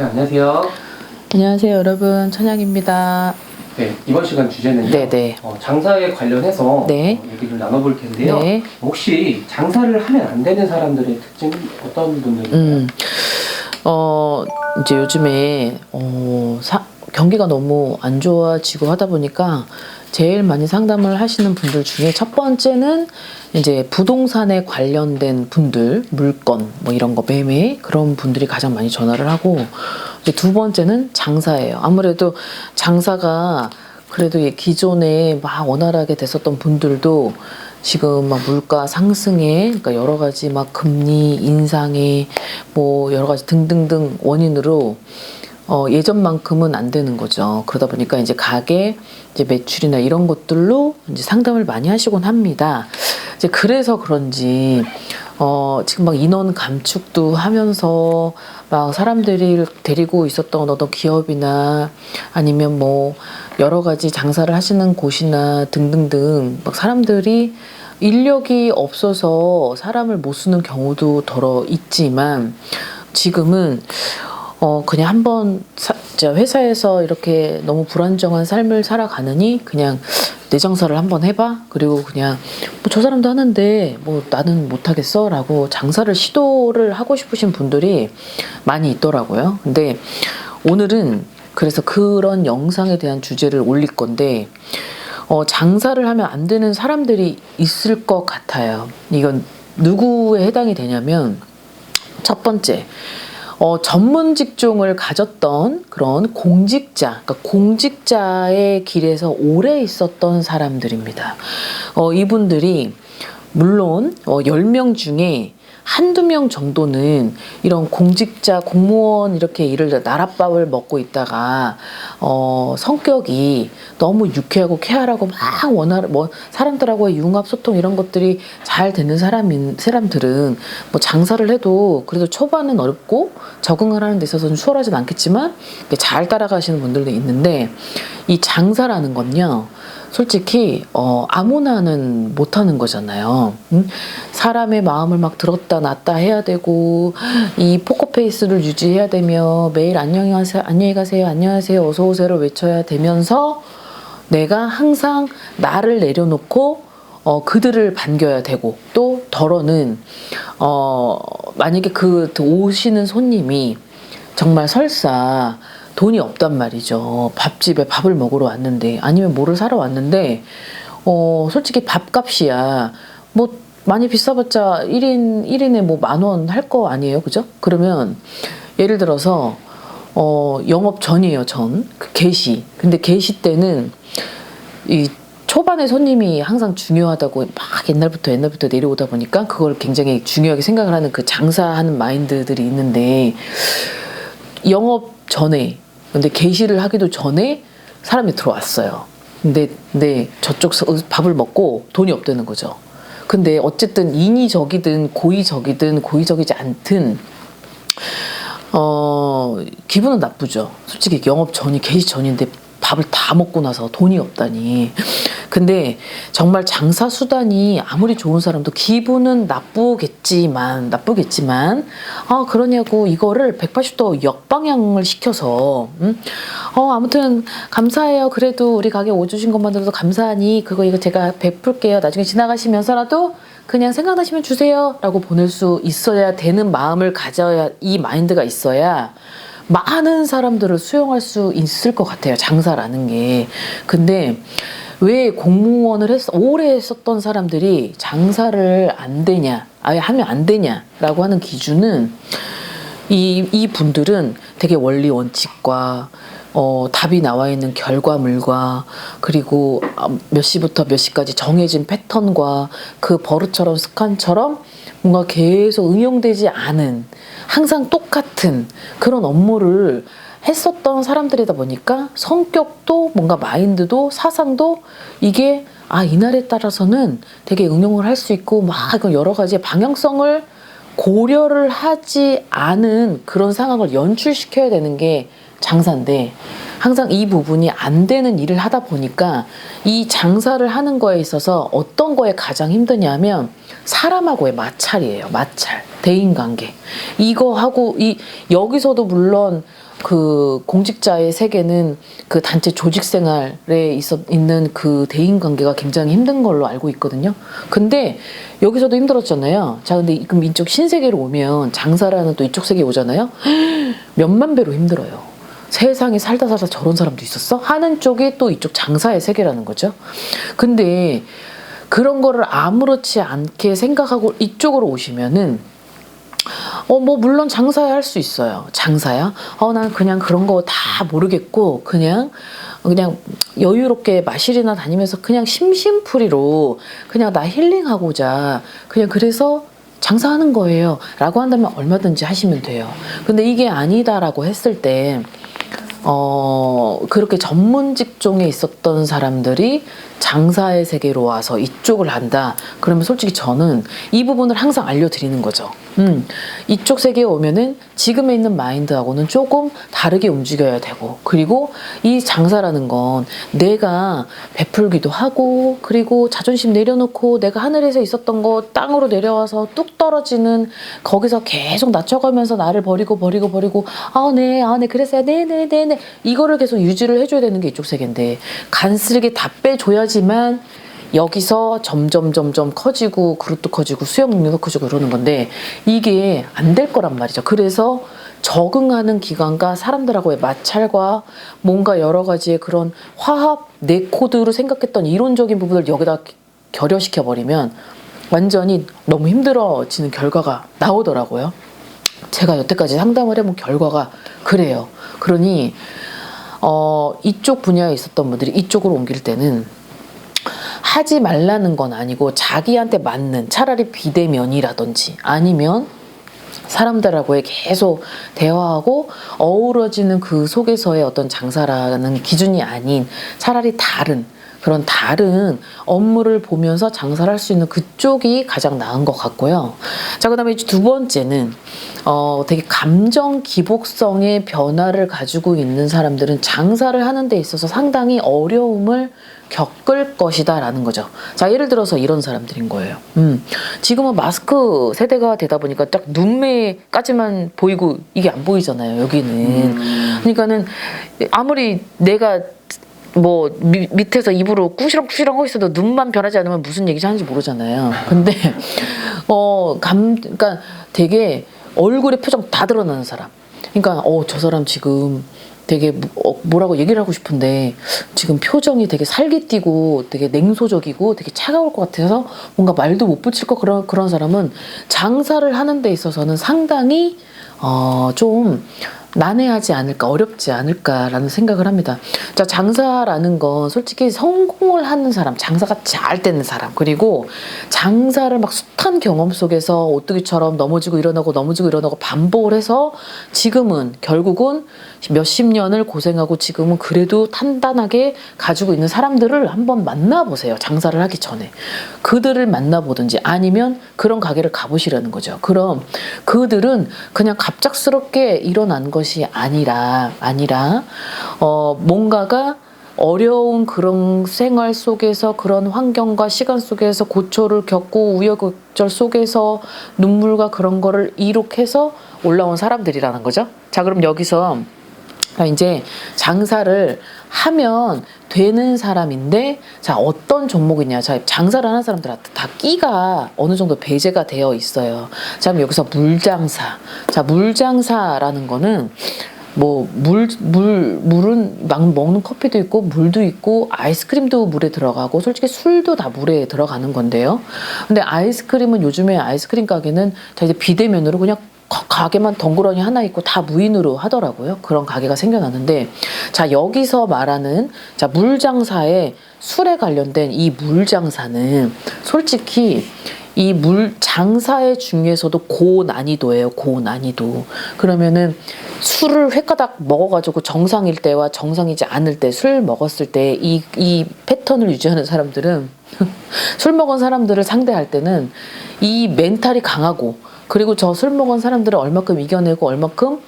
네, 안녕하세요. 안녕하세요, 여러분. 천양입니다. 네, 이번 시간 주제는요. 네네. 장사에 관련해서 네. 얘기를 나눠볼 텐데요. 네. 혹시 장사를 하면 안 되는 사람들의 특징 어떤 분들인가요? 이제 요즘에 경기가 너무 안 좋아지고 하다 보니까 제일 많이 상담을 하시는 분들 중에 첫 번째는 이제 부동산에 관련된 분들, 물건 뭐 이런 거 매매 그런 분들이 가장 많이 전화를 하고, 이제 두 번째는 장사예요. 아무래도 장사가 그래도 기존에 막 원활하게 됐었던 분들도 지금 막 물가 상승에, 그러니까 여러 가지 막 금리 인상에 뭐 여러 가지 등등등 원인으로 예전만큼은 안 되는 거죠. 그러다 보니까 이제 가게 이제 매출이나 이런 것들로 이제 상담을 많이 하시곤 합니다. 이제 그래서 그런지 지금 막 인원 감축도 하면서 막 사람들이 데리고 있었던 어떤 기업이나 아니면 뭐 여러 가지 장사를 하시는 곳이나 등등등 막 사람들이 인력이 없어서 사람을 못 쓰는 경우도 덜어 있지만, 지금은 그냥 한번 회사에서 이렇게 너무 불안정한 삶을 살아가느니 그냥 내 장사를 한번 해봐. 그리고 그냥 뭐 저 사람도 하는데 뭐 나는 못하겠어 라고 장사를 시도를 하고 싶으신 분들이 많이 있더라고요. 근데 오늘은 그래서 그런 영상에 대한 주제를 올릴 건데, 장사를 하면 안 되는 사람들이 있을 것 같아요. 이건 누구에 해당이 되냐면, 첫 번째, 전문 직종을 가졌던 그런 공직자, 그러니까 공직자의 길에서 오래 있었던 사람들입니다. 이분들이 물론 10명 중에 한두 명 정도는 이런 공직자, 공무원 이렇게 일을 나랏밥을 먹고 있다가 성격이 너무 유쾌하고 쾌활하고 막 뭐 사람들하고의 융합 소통 이런 것들이 잘 되는 사람들은 뭐 장사를 해도 그래도 초반은 어렵고 적응을 하는 데 있어서는 수월하진 않겠지만 잘 따라가시는 분들도 있는데, 이 장사라는 건요, 솔직히 아무나는 못하는 거잖아요. 사람의 마음을 막 들었다 놨다 해야 되고, 이 포커페이스를 유지해야 되며 매일 안녕하세요, 안녕히 가세요, 안녕하세요, 어서 오세요를 외쳐야 되면서 내가 항상 나를 내려놓고 그들을 반겨야 되고, 또 덜어는 만약에 그 오시는 손님이 정말 설사 돈이 없단 말이죠. 밥집에 밥을 먹으러 왔는데, 아니면 뭐를 사러 왔는데 솔직히 밥값이야 뭐 많이 비싸봤자 1인에 뭐 10,000원 할 거 아니에요, 그죠? 그러면 예를 들어서 영업 전이에요, 전. 그 개시. 근데 개시 때는 이 초반에 손님이 항상 중요하다고 막 옛날부터 내려오다 보니까 그걸 굉장히 중요하게 생각을 하는 그 장사하는 마인드들이 있는데, 영업 전에, 근데 개시를 하기도 전에 사람이 들어왔어요. 근데 저쪽 밥을 먹고 돈이 없다는 거죠. 근데 어쨌든 인위적이든 고의적이지 않든 기분은 나쁘죠. 솔직히 영업 전이 개시 전인데 밥을 다 먹고 나서 돈이 없다니. 근데 정말 장사 수단이 아무리 좋은 사람도 기분은 나쁘겠지만 그러냐고 이거를 180도 역방향을 시켜서 아무튼 감사해요. 그래도 우리 가게 오주신 것만으로도 감사하니 이거 제가 베풀게요. 나중에 지나가시면서라도 그냥 생각나시면 주세요 라고 보낼 수 있어야 되는 마음을 가져야, 이 마인드가 있어야 많은 사람들을 수용할 수 있을 것 같아요, 장사라는 게. 근데 왜 공무원을 오래 했었던 사람들이 장사를 안 되냐, 아예 하면 안 되냐라고 하는 기준은, 이 분들은 되게 원리 원칙과 답이 나와 있는 결과물과, 그리고 몇 시부터 몇 시까지 정해진 패턴과 그 버릇처럼 습관처럼 뭔가 계속 응용되지 않은, 항상 똑같은 그런 업무를 했었던 사람들이다 보니까 성격도 뭔가 마인드도 사상도 이게 이날에 따라서는 되게 응용을 할 수 있고 막 여러 가지 방향성을 고려를 하지 않은 그런 상황을 연출시켜야 되는 게 장사인데, 항상 이 부분이 안 되는 일을 하다 보니까 이 장사를 하는 거에 있어서 어떤 거에 가장 힘드냐면 사람하고의 마찰이에요. 마찰, 대인관계. 이거 하고 여기서도 물론 그 공직자의 세계는 그 단체 조직 생활에 있는 그 대인 관계가 굉장히 힘든 걸로 알고 있거든요. 근데 여기서도 힘들었잖아요. 자, 근데 그럼 이쪽 신세계로 오면 장사라는 또 이쪽 세계에 오잖아요. 몇만 배로 힘들어요. 세상에 살다 저런 사람도 있었어? 하는 쪽이 또 이쪽 장사의 세계라는 거죠. 근데 그런 거를 아무렇지 않게 생각하고 이쪽으로 오시면은 뭐 물론 장사야 할 수 있어요. 장사야? 난 그냥 그런 거 다 모르겠고 그냥 여유롭게 마실이나 다니면서 그냥 심심풀이로 그냥 나 힐링하고자 그냥 그래서 장사하는 거예요 라고 한다면 얼마든지 하시면 돼요. 근데 이게 아니다라고 했을 때 그렇게 전문 직종에 있었던 사람들이 장사의 세계로 와서 이쪽을 한다. 그러면 솔직히 저는 이 부분을 항상 알려드리는 거죠. 이쪽 세계에 오면은 지금에 있는 마인드하고는 조금 다르게 움직여야 되고, 그리고 이 장사라는 건 내가 베풀기도 하고, 그리고 자존심 내려놓고 내가 하늘에서 있었던 거 땅으로 내려와서 뚝 떨어지는 거기서 계속 낮춰가면서 나를 버리고 네 그랬어요 네 이거를 계속 유지를 해줘야 되는 게 이쪽 세계인데, 간쓸게 다 빼줘야지만 여기서 점점 커지고 그릇도 커지고 수용 능력도 커지고 그러는 건데, 이게 안 될 거란 말이죠. 그래서 적응하는 기간과 사람들하고의 마찰과 뭔가 여러 가지의 그런 화합, 내 코드로 생각했던 이론적인 부분을 여기다 결여시켜 버리면 완전히 너무 힘들어지는 결과가 나오더라고요. 제가 여태까지 상담을 해본 결과가 그래요. 그러니 이쪽 분야에 있었던 분들이 이쪽으로 옮길 때는 하지 말라는 건 아니고 자기한테 맞는, 차라리 비대면이라든지 아니면 사람들하고의 계속 대화하고 어우러지는 그 속에서의 어떤 장사라는 기준이 아닌 차라리 다른 업무를 보면서 장사를 할 수 있는 그쪽이 가장 나은 것 같고요. 자, 그 다음에 두 번째는 되게 감정 기복성의 변화를 가지고 있는 사람들은 장사를 하는 데 있어서 상당히 어려움을 겪을 것이다 라는 거죠. 자, 예를 들어서 이런 사람들인 거예요. 지금은 마스크 세대가 되다 보니까 딱 눈매까지만 보이고 이게 안 보이잖아요, 여기는. 그러니까는 아무리 내가 밑에서 입으로 꾸시렁꾸시렁 하고 있어도 눈만 변하지 않으면 무슨 얘기 하는지 모르잖아요. 근데 그러니까 되게 얼굴에 표정 다 드러나는 사람. 그러니까 저 사람 지금 되게 뭐라고 얘기를 하고 싶은데 지금 표정이 되게 살기띠고 되게 냉소적이고 되게 차가울 것 같아서 뭔가 말도 못 붙일 거, 그런 사람은 장사를 하는 데 있어서는 상당히 좀 난해하지 않을까, 어렵지 않을까라는 생각을 합니다. 자, 장사라는 건 솔직히 성공을 하는 사람, 장사가 잘 되는 사람, 그리고 장사를 막 숱한 경험 속에서 오뚜기처럼 넘어지고 일어나고 반복을 해서 지금은 결국은 몇십 년을 고생하고 지금은 그래도 탄탄하게 가지고 있는 사람들을 한번 만나보세요. 장사를 하기 전에. 그들을 만나보든지 아니면 그런 가게를 가보시라는 거죠. 그럼 그들은 그냥 갑작스럽게 일어난 것이 아니라 뭔가가 어려운 그런 생활 속에서, 그런 환경과 시간 속에서 고초를 겪고 우여곡절 속에서 눈물과 그런 거를 이룩해서 올라온 사람들이라는 거죠. 자, 그럼 여기서 이제 장사를 하면 되는 사람인데, 자, 어떤 종목이냐. 자, 장사를 하는 사람들한테 다 끼가 어느 정도 배제가 되어 있어요. 자, 그럼 여기서 물장사. 자, 물장사라는 거는 물은 막 먹는 커피도 있고 물도 있고 아이스크림도 물에 들어가고 솔직히 술도 다 물에 들어가는 건데요. 근데 아이스크림은 요즘에 아이스크림 가게는 자, 이제 비대면으로 그냥 가게만 덩그러니 하나 있고 다 무인으로 하더라고요. 그런 가게가 생겨났는데, 자, 여기서 말하는 자, 물장사에 술에 관련된 이 물장사는 솔직히 이 장사의 중에서도 고난이도예요. 고난이도. 그러면은 술을 횟가닥 먹어가지고 정상일 때와 정상이지 않을 때, 술 먹었을 때 이 패턴을 유지하는 사람들은 술 먹은 사람들을 상대할 때는 이 멘탈이 강하고, 그리고 저 술 먹은 사람들을 얼마큼 이겨내고 얼마큼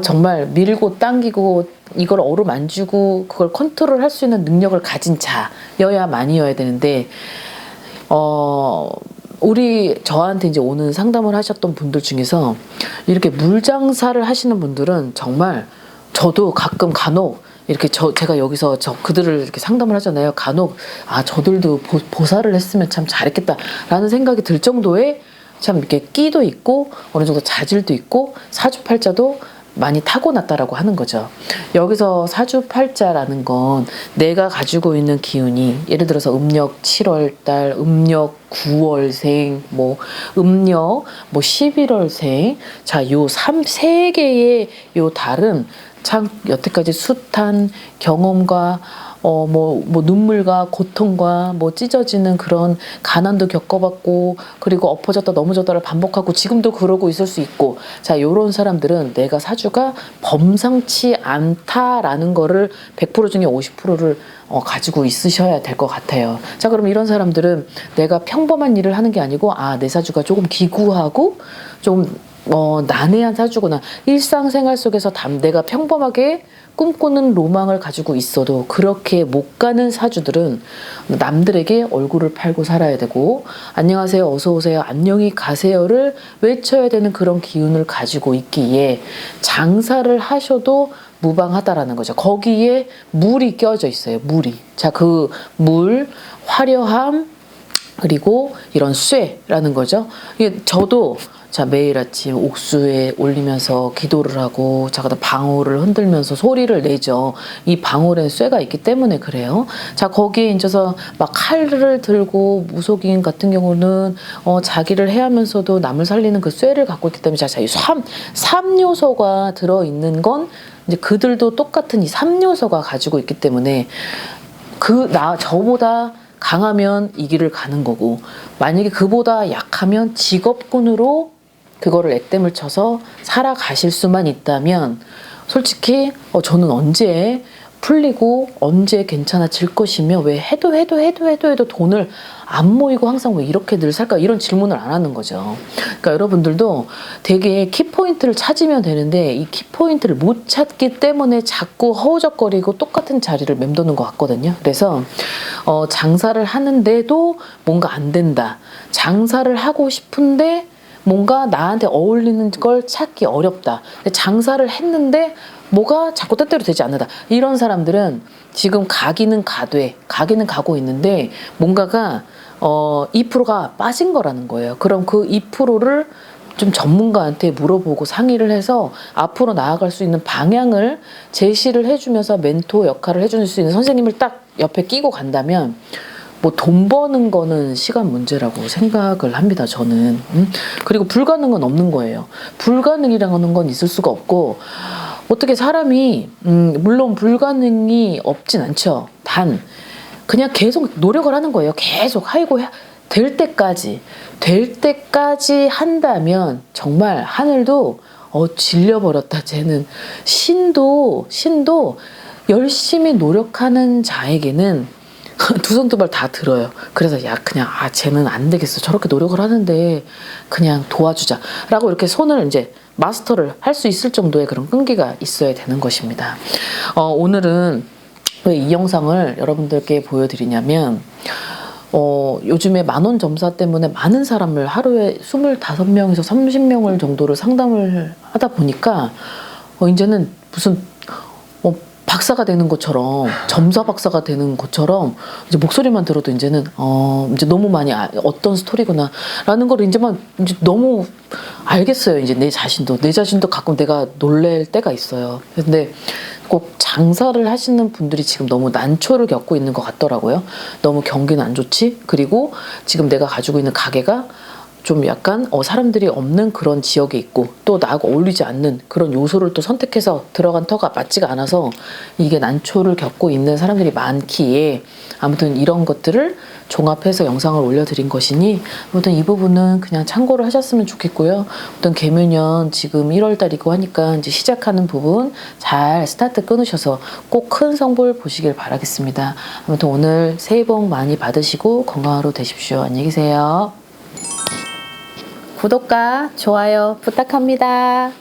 정말 밀고 당기고 이걸 어루만지고 그걸 컨트롤할 수 있는 능력을 가진 자여야만이어야 되는데, 저한테 이제 오는 상담을 하셨던 분들 중에서 이렇게 물장사를 하시는 분들은 정말 저도 가끔 간혹 이렇게 제가 여기서 그들을 이렇게 상담을 하잖아요. 간혹 저들도 보살을 했으면 참 잘했겠다라는 생각이 들 정도의 참 이렇게 끼도 있고 어느 정도 자질도 있고 사주팔자도 많이 타고났다라고 하는 거죠. 여기서 사주팔자라는 건 내가 가지고 있는 기운이 예를 들어서 음력 7월달, 음력 9월생, 음력 11월생, 자, 요 세 개의 요 달은 참 여태까지 숱한 경험과 눈물과 고통과 찢어지는 그런 가난도 겪어봤고, 그리고 엎어졌다 넘어졌다를 반복하고 지금도 그러고 있을 수 있고, 자, 요런 사람들은 내가 사주가 범상치 않다라는 거를 100% 중에 50%를 가지고 있으셔야 될 것 같아요. 자, 그럼 이런 사람들은 내가 평범한 일을 하는 게 아니고, 내 사주가 조금 기구하고 좀 난해한 사주구나. 일상생활 속에서 내가 평범하게 꿈꾸는 로망을 가지고 있어도 그렇게 못 가는 사주들은 남들에게 얼굴을 팔고 살아야 되고, 안녕하세요, 어서 오세요, 안녕히 가세요를 외쳐야 되는 그런 기운을 가지고 있기에 장사를 하셔도 무방하다라는 거죠. 거기에 물이 껴져 있어요. 물이. 자, 그 물, 화려함, 그리고 이런 쇠라는 거죠. 저도 자, 매일 아침 옥수에 올리면서 기도를 하고, 자, 그다음 방울을 흔들면서 소리를 내죠. 이 방울에 쇠가 있기 때문에 그래요. 자, 거기에 앉아서 막 칼을 들고, 무속인 같은 경우는 자기를 해하면서도 남을 살리는 그 쇠를 갖고 있기 때문에, 자, 이 삼 요소가 들어있는 건 이제 그들도 똑같은 이 3요소가 가지고 있기 때문에 저보다 강하면 이 길을 가는 거고, 만약에 그보다 약하면 직업군으로 그거를 액땜을 쳐서 살아가실 수만 있다면, 솔직히 저는 언제 풀리고 언제 괜찮아질 것이며 왜 해도 돈을 안 모이고 항상 왜 이렇게 늘 살까, 이런 질문을 안 하는 거죠. 그러니까 여러분들도 되게 키포인트를 찾으면 되는데 이 키포인트를 못 찾기 때문에 자꾸 허우적거리고 똑같은 자리를 맴도는 것 같거든요. 그래서 장사를 하는데도 뭔가 안 된다, 장사를 하고 싶은데 뭔가 나한테 어울리는 걸 찾기 어렵다, 근데 장사를 했는데 뭐가 자꾸 뜻대로 되지 않는다, 이런 사람들은 지금 가기는 가고 있는데 뭔가가 2%가 빠진 거라는 거예요. 그럼 그 2%를 좀 전문가한테 물어보고 상의를 해서 앞으로 나아갈 수 있는 방향을 제시를 해주면서 멘토 역할을 해줄 수 있는 선생님을 딱 옆에 끼고 간다면 돈 버는 거는 시간 문제라고 생각을 합니다, 저는. 그리고 불가능은 없는 거예요. 불가능이라는 건 있을 수가 없고, 어떻게 사람이 물론 불가능이 없진 않죠. 단 그냥 계속 노력을 하는 거예요. 계속 하고 될 때까지 한다면 정말 하늘도 질려버렸다, 쟤는. 신도 열심히 노력하는 자에게는 두 손 두 발 다 들어요. 그래서 그냥 쟤는 안 되겠어, 저렇게 노력을 하는데 그냥 도와주자 라고 이렇게 손을 이제 마스터를 할 수 있을 정도의 그런 끈기가 있어야 되는 것입니다. 오늘은 왜 이 영상을 여러분들께 보여드리냐면, 요즘에 만원 점사 때문에 많은 사람을 하루에 25명에서 30명을 정도를 상담을 하다 보니까 이제는 무슨 박사가 되는 것처럼, 점사 박사가 되는 것처럼 이제 목소리만 들어도 이제는 이제 너무 많이 어떤 스토리구나라는 걸 이제 너무 알겠어요. 이제 내 자신도 가끔 내가 놀랄 때가 있어요. 근데 꼭 장사를 하시는 분들이 지금 너무 난초를 겪고 있는 것 같더라고요. 너무 경기는 안 좋지? 그리고 지금 내가 가지고 있는 가게가 좀 약간 사람들이 없는 그런 지역에 있고, 또 나하고 어울리지 않는 그런 요소를 또 선택해서 들어간 터가 맞지가 않아서 이게 난초를 겪고 있는 사람들이 많기에, 아무튼 이런 것들을 종합해서 영상을 올려드린 것이니 아무튼 이 부분은 그냥 참고를 하셨으면 좋겠고요. 아무튼 개묘년 지금 1월달이고 하니까 이제 시작하는 부분 잘 스타트 끊으셔서 꼭 큰 성볼 보시길 바라겠습니다. 아무튼 오늘 새해 복 많이 받으시고 건강한 하루 되십시오. 안녕히 계세요. 구독과 좋아요 부탁합니다.